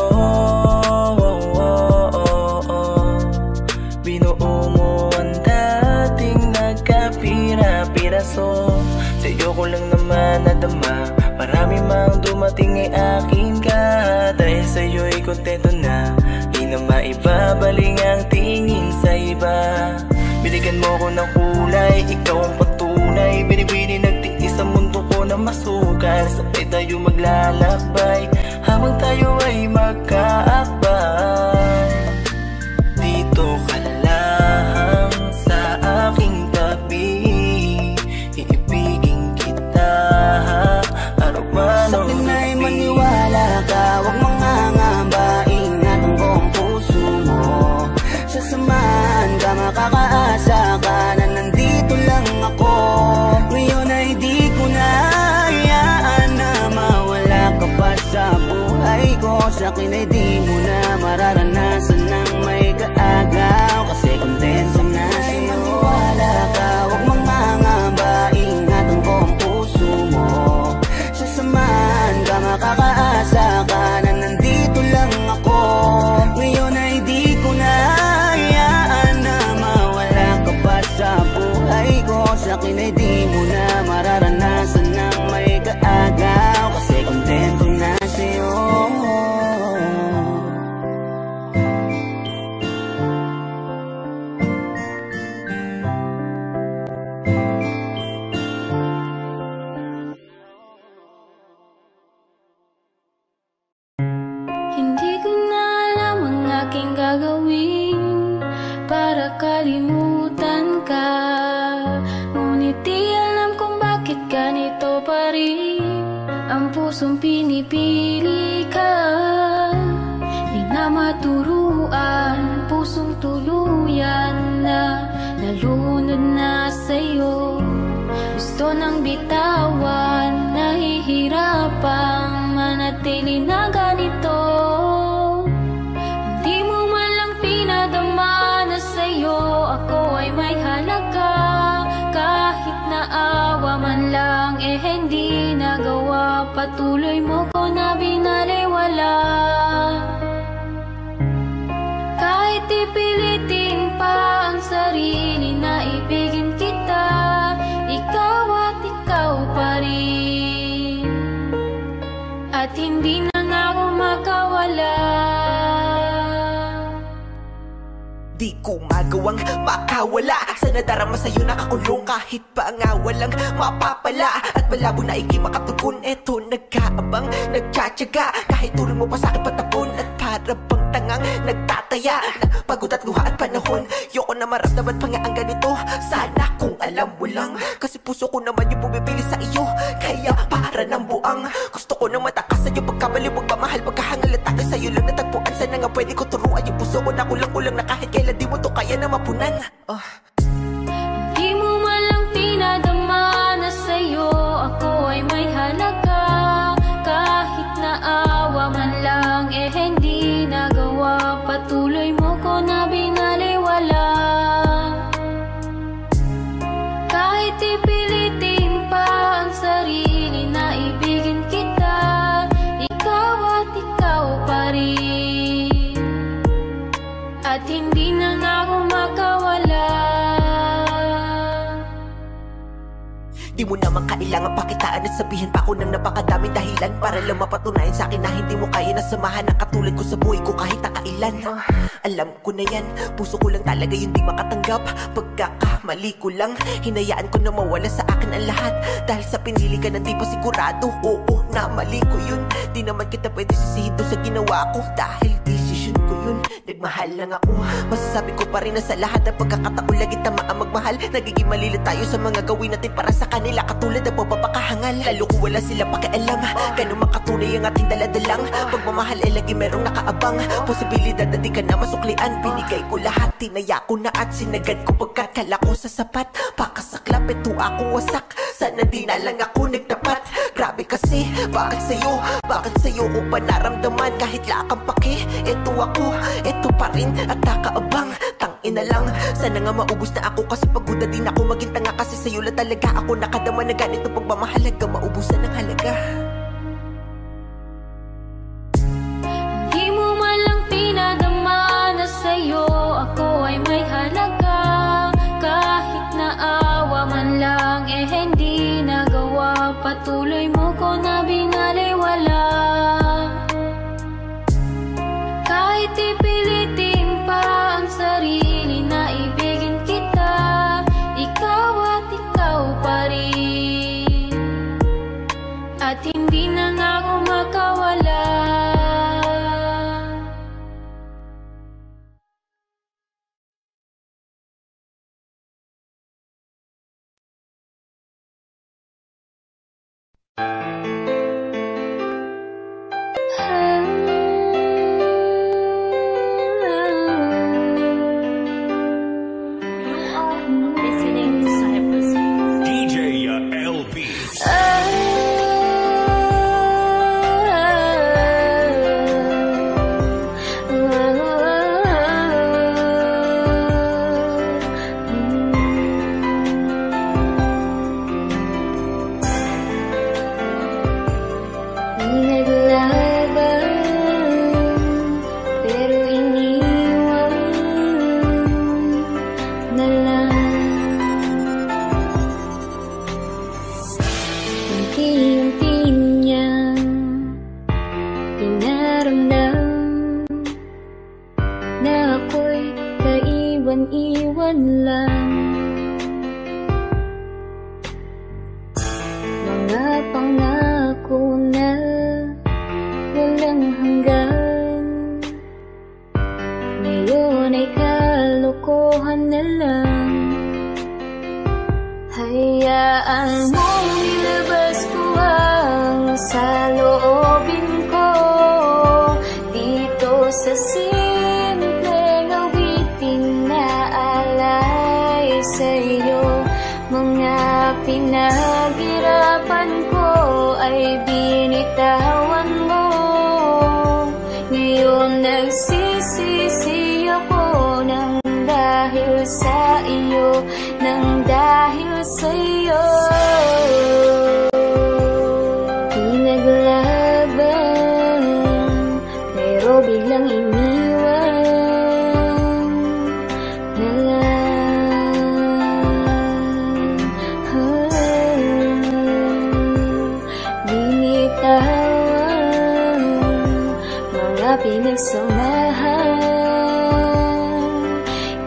binuo mo ang dating nagkapira-piraso. Sa'yo ko lang naman nadama, marami mang dumating ay akin ka. Dahil sa'yo'y kontento na, di na maibabaling ang tingin sa iba. Binigyan mo ko ng kulay, ikaw ang patunay. Binibini nagtiis sa mundo ko na masukal. Sabay tayo maglalakbay habang tayo ay magkaakbay. Dito ka lang sa aking tabi, iibigin kita araw-araw. Sa'kin ay maniwala ka, huwag mangangamba. Ingatan ko ang puso mo, sasamahan ka, makakaasa ka na nandito lang ako. Ngayon ay di ko na hayaan na mawala ka pa sa buhay ko. Sa'kin ay di mo na mararanasan ng may kaagaw, kasi kontento na sa'yo. Maniwala ka, huwag mangangamba. Ingatan ko ang puso mo, sasamahan ka, makakaasa ka na nandito lang ako. Ngayon ay di ko na hayaan na mawala ka pa sa buhay ko. Sa'kin ay di mo na mararanasan ng may kaagaw, kasi kontento na sa'yo. Hindi ko na alam ang aking gagawin para kalimutan ka. Ngunit di alam kung bakit ganito pa rin ang pusong pinipili ka. Di na maturuan, pusong tuluyan na nalunod na sa'yo. Gusto nang bitawan, nahihirapang manatili na ganito. Hindi mo man lang pinadama na sa'yo ako ay may halaga. Kahit naawa man lang, hindi nagawa. Patuloy mo ko na binaliwala. Kahit ipilitin pa ang sarili na ibigin kita, ikaw at ikaw pa rin, at hindi na nga ako makawala. Di ko magawang makawala sa nadarama sa'yo, nakakulong kahit pa nga walang mapapala. At malabo na ikay makatugon, eto nagkaabang, nagtsatsaga. Kahit turing mo pa sa'kin patapon, at para bang tangang nagtatapon. Taya na pagod at luha at panahon. Yoko na maramdaman pa nga ang ganito. Sana kung alam mo lang, kasi puso ko naman yung bumibili sa iyo. Kaya para ng buang gusto ko na matakas sa'yo. Pagkamali, pagmamahal, pagkahangal at takay sa'yo lang natagpuan. Sana nga pwede ko turuan yung puso ko na kulang-kulang na kahit kailan di mo to kaya na mapunan. Di mo man lang tinadama na sa'yo ako ay may halaga. Kahit naawa man lang hindi nagawa. Patuloy mo ko na binaliwala. Kahit ipilitin pa ang sarili na ibigin kita, ikaw at ikaw pa rin. At hindi na ako makawala. Di mo naman kailangan pakitaan at sabihin pa ako ng napakadaming dahilan para lang mapatunayan sa akin na hindi mo kaya na samahan ang katulad ko sa buhay ko kahit nakailan. Alam ko na yan, puso ko lang talaga yung di makatanggap. Pagkakamali ko lang, hinayaan ko na mawala sa akin ang lahat. Dahil sa pinili ka na di pa sigurado, oo na mali ko yun. Di naman kita pwede sisihin to sa ginawa ko, dahil decision ko yun. Nagmahal lang ako, masasabi ko pa rin na sa lahat ng pagkakataon lagi tama ang magmahal. Nagiging malila tayo sa mga gawin natin para sa kanila, katulad ng pagpapakahangal. Lalo ko wala sila pakialam, ganun makatunay ang ating daladalang. Pagmamahal ay lagi merong nakaabang, posibilidad na di ka na masuklian. Binigay ko lahat, tinaya ko na at sinagad ko pagkakala ko sa sapat. Pakasaklap, ito ako wasak, sana di na lang ako nagtapat. Grabe kasi, bakit sa'yo ko pa naramdaman kahit lakang paki. Ito ako, ito pa rin at nakaabang. Tangina lang, sana nga maubos na ako kasi pagod na din ako maging tanga. Kasi sa'yo lang talaga ako nakadama na ganito pagmamahalaga, maubusan ng halaga. Di mo man lang tinadama na sa'yo ako ay may halaga. Kahit naawa man lang hindi nagawa. Patuloy mo ko na binaliwala. Kahit ipilitin pa ang sarili na ibigin kita, ikaw at ikaw pa rin. At hindi na ako makawala.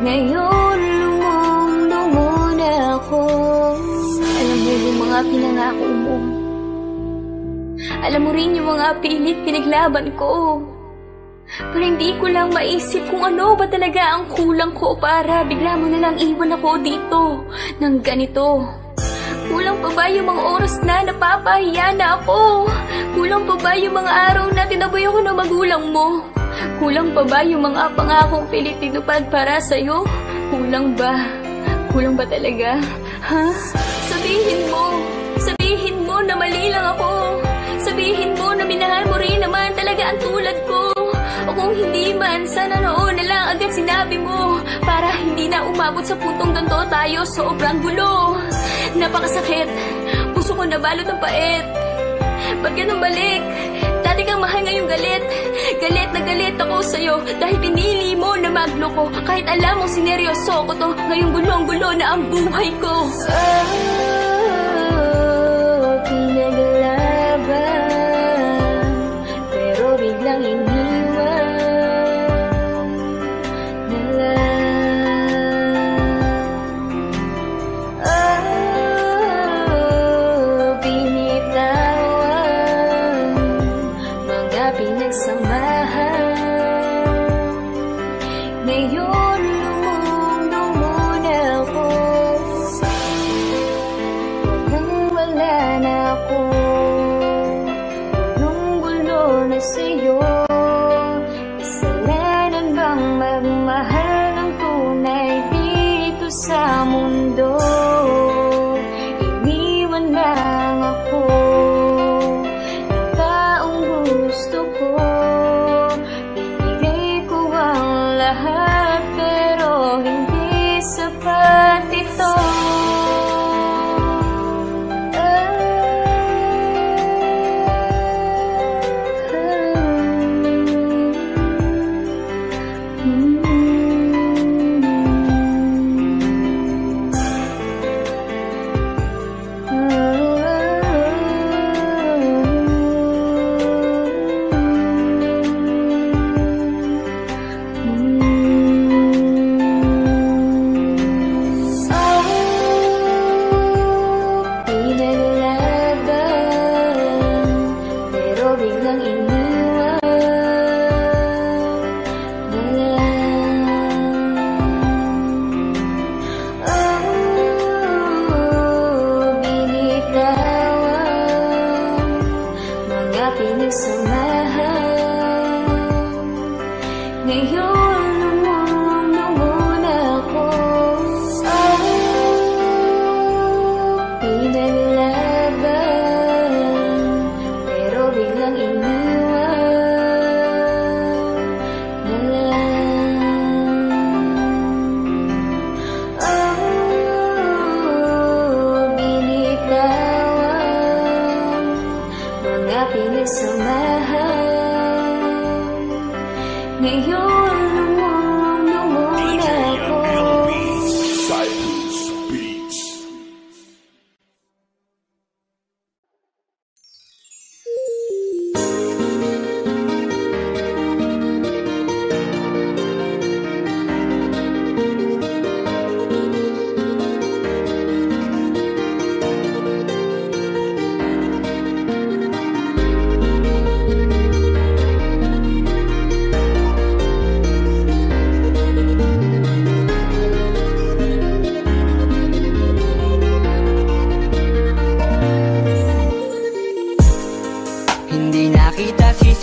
Ngayon lumundo muna ako. Alam mo yung mga pinangako mo. Alam mo rin yung mga pilit pinaglaban ko. Pero hindi ko lang maisip kung ano ba talaga ang kulang ko para bigla mo na lang iwan ako dito ng ganito. Kulang pa ba yung mga oras na napapahiya na ako? Kulang pa ba yung mga araw na tinaboy ako ng magulang mo? Kulang pa ba yung mga pangakong pilit tinupad para sa'yo? Kulang ba? Kulang ba talaga? Ha? Sabihin mo na mali lang ako. Sabihin mo na minahal mo rin naman talaga ang tulad ko. O kung hindi man, sana noon na lang agad sinabi mo, para hindi na umabot sa puntong ganto tayo. Sobrang gulo, napakasakit, puso ko nabalot ng pait. Ba't ganun balik? Dati kang mahal, ngayong galit. Galit na galit ako sa'yo dahil pinili mo na magloko. Kahit alam mong sineryoso ko to, ngayong gulong-gulo na ang buhay ko. Pinaglaban, pero biglang iniwan na lang. Binitawan mga pinagsamahan. Ngayon lumulong na ako, wala na ako. Nung gulo na sa'yo, kasalanan bang magmahal ng tunay dito sa mundo? Iniwan lang ako ng taong gusto ko. Binigay ko ang lahat pero hindi sapat ito.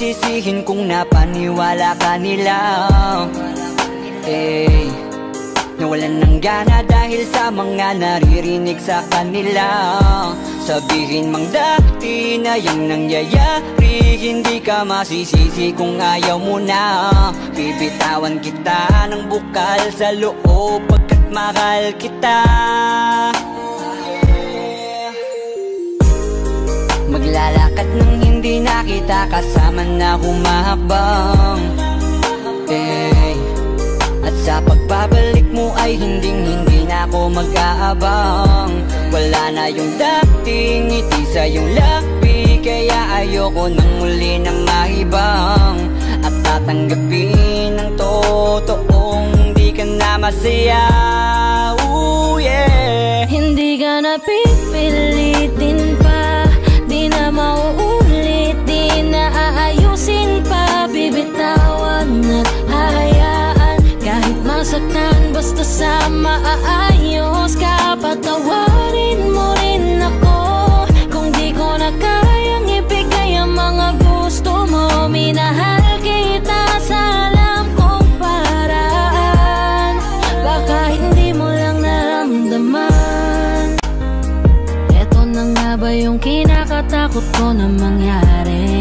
Sisisihin kung napaniwala ka nila, nawalan ng gana dahil sa mga naririnig sa kanila. Sabihin mang dati na yung nangyayari, hindi ka masisisi kung ayaw mo na. Bibitawan kita ng bukal sa loob pagkat mahal kita. Maglalakad nang hindi nakita kasama na humahakbang, at sa pagbabalik mo ay hindi na ako mag-aabang. Wala na yung dating ngiti sa iyong labi, kaya ayoko nang muli na mahibang at tatanggapin ng totoong di ka na masaya. Ooh, yeah. Hindi ka na pipilitin pa, di na mauulit, di na aayusin pa. Bibitawan masaktan basta sa maayos ka. Patawarin mo rin ako kung di ko na kayang ibigay ang mga gusto mo. Minahal kita sa alam kong paraan, baka hindi mo lang naramdaman. Eto na nga ba yung kinakatakot ko na mangyari?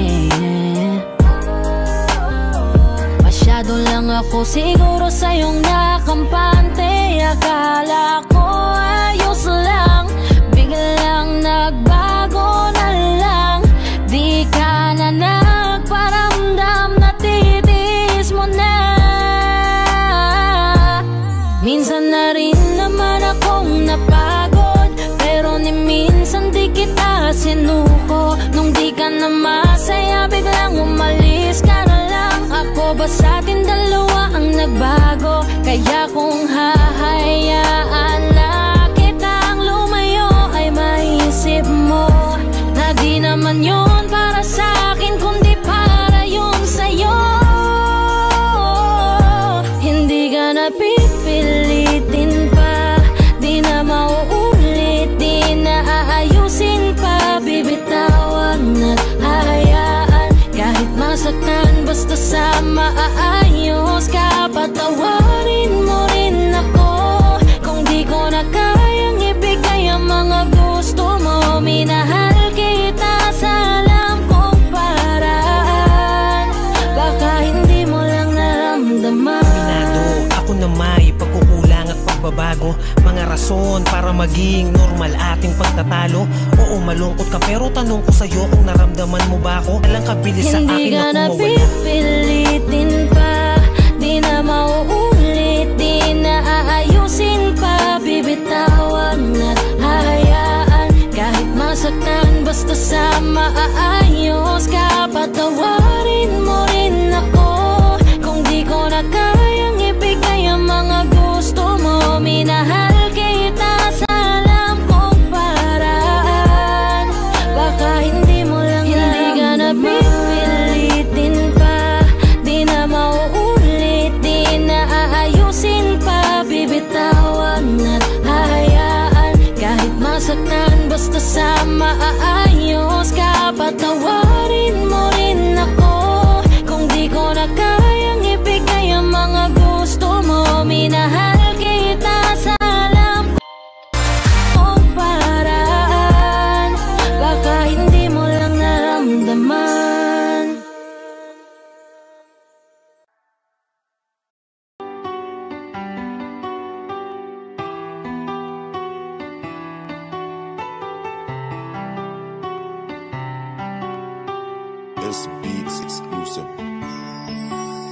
Masyado lang ako siguro sa'yong nakampante. Akala ko ayos lang, biglang nagbago na lang. Di ka na nagparamdam, natitiis mo na. Minsan na rin naman akong napagod, pero ni minsan di kita sinuko. Nung di ka na masaya, biglang umalis ka na lang. Ako ba sa atin dalawa ang nagbago? Kaya kung hahayaan na kitang lumayo, ay maisip mo na di naman yun para sa akin, kundi para yun sa'yo. Hindi ka na pipilitin pa, di na mauulit, di na aayusin pa. Bibitawan at hayaan kahit masaktan basta sa maayos ka. Patawarin mo rin ako kung di ko na kayang ibigay ang mga gusto mo. Minahal kita sa alam kong paraan, baka hindi mo lang naramdaman. Minado ako na may pagkukulang at pagbabago, mga rason para maging normal ating pagtatalo. Oo, malungkot ka pero tanong ko sa'yo kung naramdaman mo ba ako? Alang kabilis sa akin na kumawala. Hindi ka na pipilitin pa, di na mauulit, di na aayusin pa. Bibitawan at hayaan kahit masaktan basta sa maayos ka. Patawarin mo rin ako kung di ko na kayang ibigay ang mga gusto mo. Minahal kita sa alam kong paraan, baka hindi mo lang hindi ka na pipilitin pa, di na mauulit, di na aayusin pa. Bibitawan at hayaan kahit masaktan basta sa maayos ka. Patawarin mo rin ako kung di ko na kayang ibigay ang mga gusto mo. Minahal kita sa alam kong paraan, baka hindi mo lang naramdaman. S-Beats exclusive.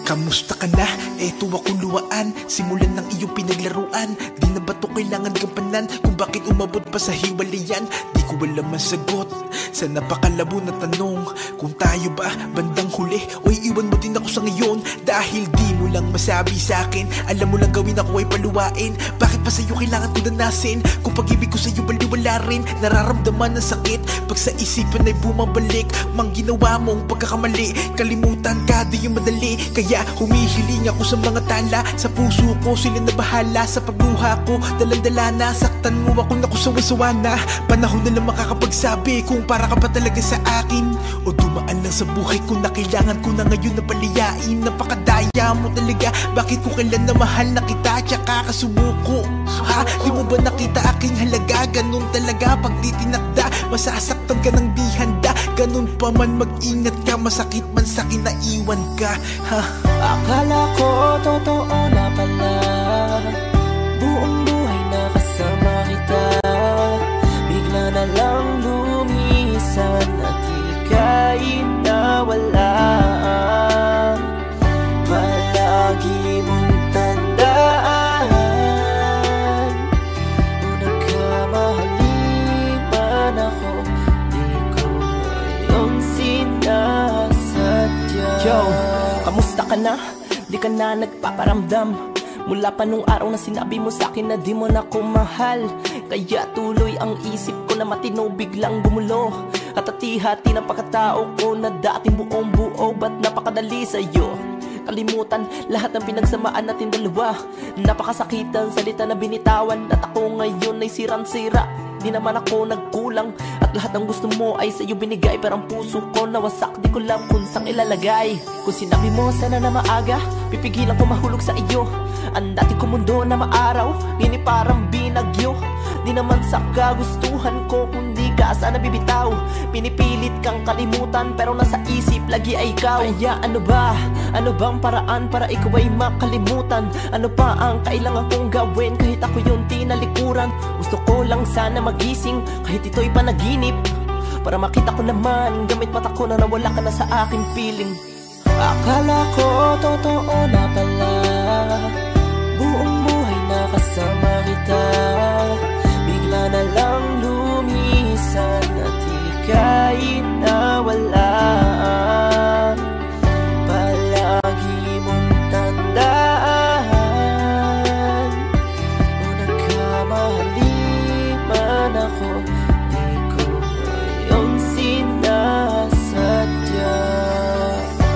Kamusta ka na? Eto ako luwaan, simulan ng iyong pinaglaruan. Di na ba to kailangan gampanan kung bakit umabot pa sa hiwalayan? Di ko alam ang sagot sa napakalabo na tanong, kung tayo ba bandang huli o iiwan mo din ako sa ngayon. Dahil di mo lang masabi sa akin, alam mo lang gawin ako ay paluwain. Bakit pa sa'yo kailangan ko danasin kung pag-ibig ko sa'yo baliwala rin? Nararamdaman ng sakit pag sa isipan ay bumabalik. Mang ginawa mong pagkakamali, kalimutan ka di yung madali. Kaya humihiling ako sa mga tala, sa puso ko sila na bahala. Sa pagluha ko dalandala na, saktan mo ako naku sawa-sawa na. Panahon na lang makakapagsabi kung para ka pa talaga sa akin, o dumaan lang sa buhay ko na kailangan ko na ngayon na paliyain. Napakadaya mo talaga, bakit ko kailan na mahal na kita tsaka kasumuko? Ha? Di mo ba nakita aking halaga? Ganun talaga pag di tinakda, masasaktan ka ng di handa. Ganun pa man mag-ingat ka, masakit man sa'kin na iwan ka. Ha? Akala ko totoo na pala, buong buhay na kasama kita. Bigla na lang lumisan at ika'y nawala. Palagi mong tandaan, kung nagkamahali man ako, di ko ngayong sinasadya. Yo, kamusta ka na? Di ka na nagpaparamdam mula pa nung araw na sinabi mo sa'kin na di mo na ko mahal. Kaya tuloy ang isip ko na matino biglang gumulo, at hati-hati ng pagkatao ko na dating buong buo. Ba't napakadali sa'yo makalimutan lahat ng pinagsamaan natin dalawa. Napakasakitan salita na binitawan, at ako ngayon ay sirang-sira. Di naman ako nagkulang, at lahat ng gusto mo ay sa'yo binigay. Pero ang puso ko nawasak, di ko alam kung saan ilalagay. Kung sinabi mo sana na maaga, pipigilan ko mahulog sa iyo. Ang dati ko mundo na maaraw, nini parang binagyo. Di naman sa kagustuhan ko, kundi ka sana bibitaw. Pinipilit kang kalimutan, pero nasa isip lagi ay ikaw. Kaya ano ba? Ano bang paraan para ikaw ay makalimutan? Ano pa ang kailangan kong gawin kahit ako yung tinalikuran? Gusto ko lang sana magising kahit ito'y panaginip, para makita ko naman gamit mata ko na nawala ka na sa aking piling. Akala ko totoo na pala, buong buhay na kasama kita. Bigla na lang lumisan at ika'y nawala. Palagi mong tandaan, kung nagkamali man ako, di ko yung sinasadya.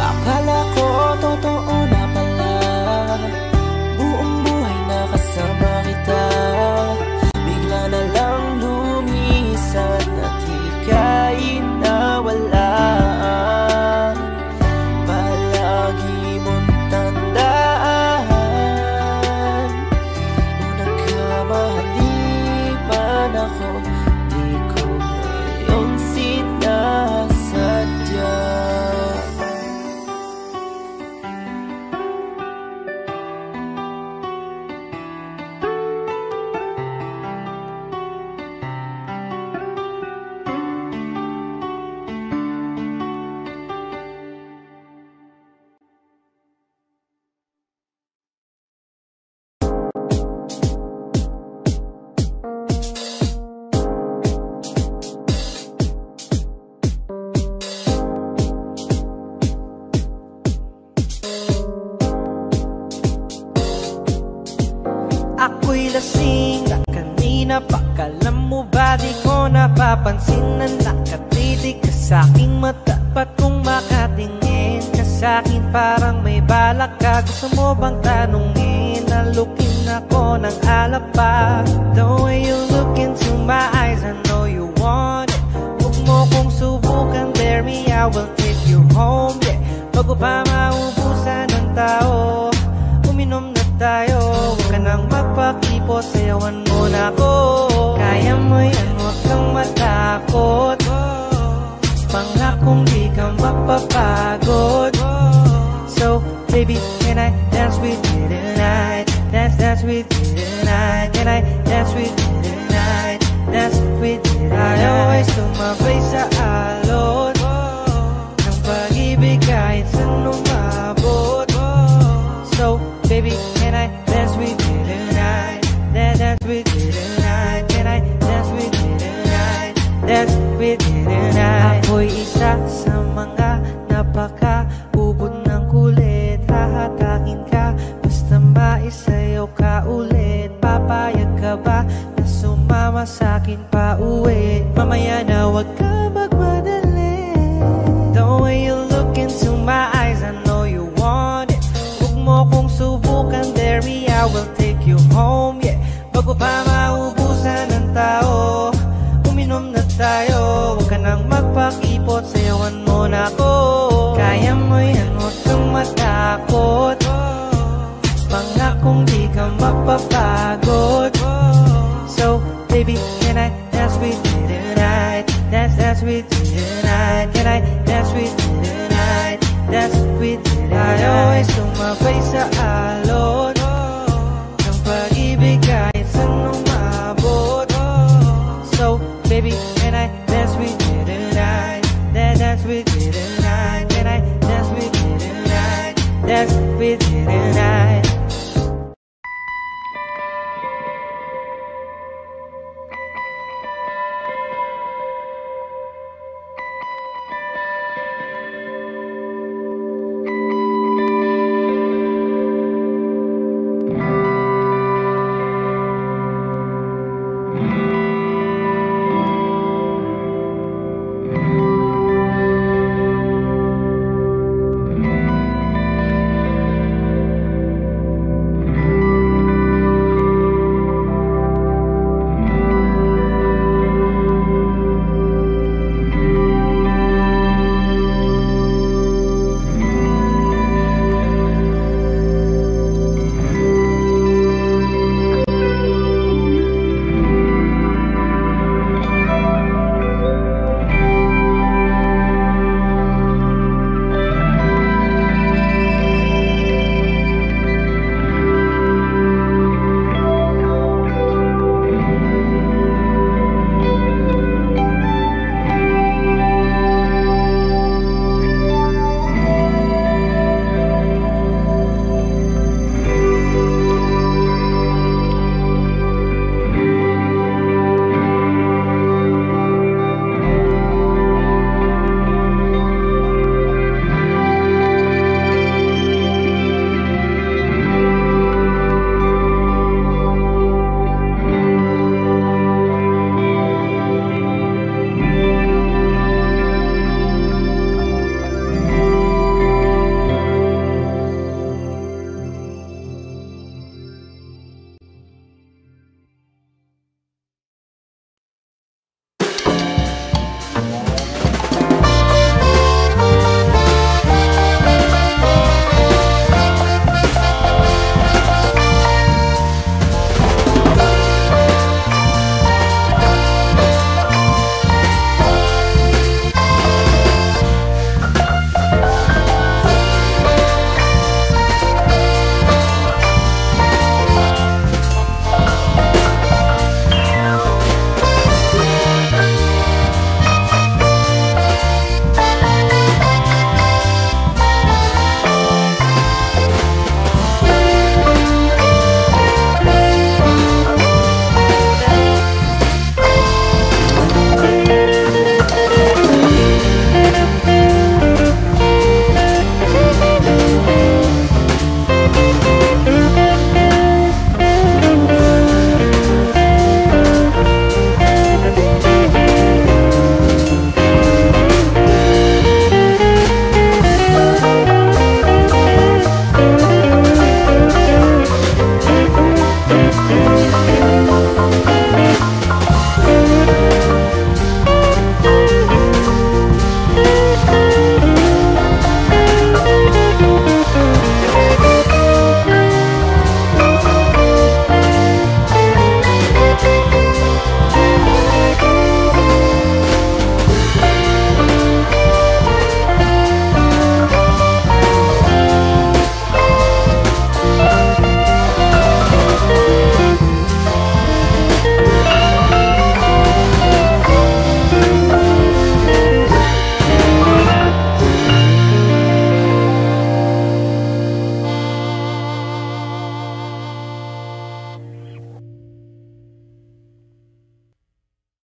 Akala ko totoo na pala, buong buhay na kasama kita. Bigla na lang lumisan at ika'y nawala. Palagi mong tandaan, kung nagkamali man ako, di ko yung sinasadya. Ako'y lasing na kanina pa, kalam mo ba di ko napapansin na nakatitig ka sa'king mata? Ba't kung makatingin ka sa'kin parang may balak ka? Gusto mo bang tanungin? Nalukin ako ng alak pa. The way you look into my eyes, I know you want it. Huwag mo kong subukan, dare me, I will take you home, yeah. Bago pa maubusan ng tao, uminom na tayo. Huwag ka nang magpakipot, sayawan mo na ako. Kaya mo yan, huwag kang matakot. Pangakong di ka mapapagod. So, baby, can I dance with you tonight? Dance with you tonight. Can I dance with you tonight? Dance with you tonight. I always tumabay sa alot ng pag-ibig kahit saan umabot. So, baby, can I dance with you tonight? Dance with you tonight. Can I dance with you tonight? Dance with you tonight. Ako'y isa sa mga napaka-ubod ng kulit. Hahatakin ka, basta maisayaw ka ulit. Papayag ka ba na sumama sa'kin pa uwi? Mamaya na wag ka magmadali. The way you look into my eyes, I know you want it. Huwag mo kong subukan, dare me, I will take you home, yeah. Bago pa maubusan ng tao, uminom na tayo. Huwag ka nang magpakipot, sayawan mo na ako. Kaya mo yan, huwag kang matakot. Pangakong di ka mapapagod.